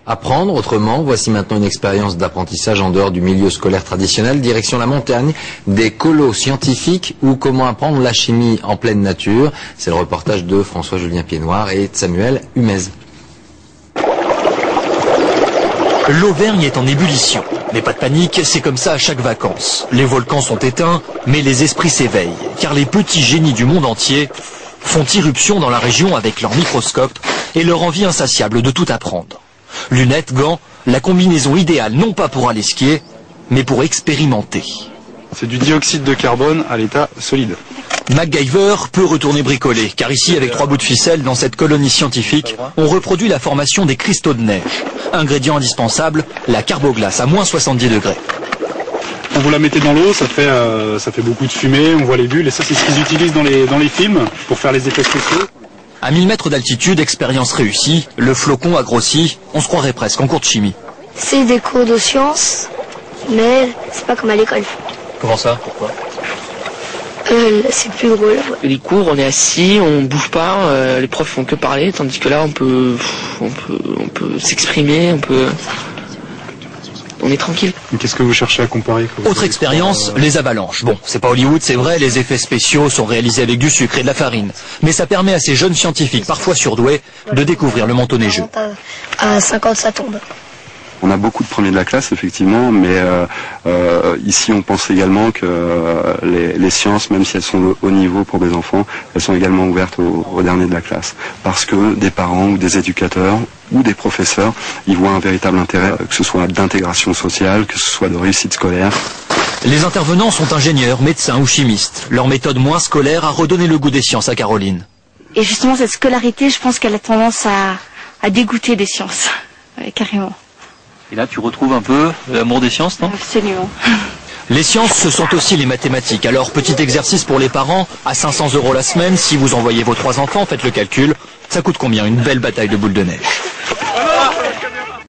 Apprendre autrement, voici maintenant une expérience d'apprentissage en dehors du milieu scolaire traditionnel, direction la montagne, des colos scientifiques ou comment apprendre la chimie en pleine nature. C'est le reportage de François-Julien Piednoir et de Samuel Humez. L'Auvergne est en ébullition. Mais pas de panique, c'est comme ça à chaque vacances. Les volcans sont éteints, mais les esprits s'éveillent, car les petits génies du monde entier font irruption dans la région avec leur microscope et leur envie insatiable de tout apprendre. Lunettes, gants, la combinaison idéale non pas pour aller skier, mais pour expérimenter. C'est du dioxyde de carbone à l'état solide. MacGyver peut retourner bricoler, car ici, avec 3 bouts de ficelle, dans cette colonie scientifique, on reproduit la formation des cristaux de neige. Ingrédient indispensable, la carboglace à moins 70 degrés. Quand vous la mettez dans l'eau, ça fait beaucoup de fumée, on voit les bulles, et ça c'est ce qu'ils utilisent dans les films pour faire les effets spéciaux. À 1000 mètres d'altitude, expérience réussie, le flocon a grossi, on se croirait presque en cours de chimie. C'est des cours de sciences, mais c'est pas comme à l'école. Comment ça? Pourquoi? C'est plus drôle. Les cours, on est assis, on bouge pas, les profs font que parler, tandis que là, on peut s'exprimer, on est tranquille. Qu'est-ce que vous cherchez à comparer? Autre expérience, les avalanches. Bon, c'est pas Hollywood, c'est vrai, les effets spéciaux sont réalisés avec du sucre et de la farine. Mais ça permet à ces jeunes scientifiques, parfois surdoués, de découvrir le manteau neigeux. À 50, ça tombe. On a beaucoup de premiers de la classe, effectivement, mais ici on pense également que les sciences, même si elles sont de haut niveau pour des enfants, elles sont également ouvertes aux derniers de la classe. Parce que des parents ou des éducateurs ou des professeurs y voient un véritable intérêt, que ce soit d'intégration sociale, que ce soit de réussite scolaire. Les intervenants sont ingénieurs, médecins ou chimistes. Leur méthode moins scolaire a redonné le goût des sciences à Caroline. Et justement, cette scolarité, je pense qu'elle a tendance à dégoûter des sciences, carrément. Et là, tu retrouves un peu l'amour des sciences, non? Absolument. Les sciences, ce sont aussi les mathématiques. Alors, petit exercice pour les parents, à 500 € la semaine, si vous envoyez vos 3 enfants, faites le calcul. Ça coûte combien une belle bataille de boules de neige?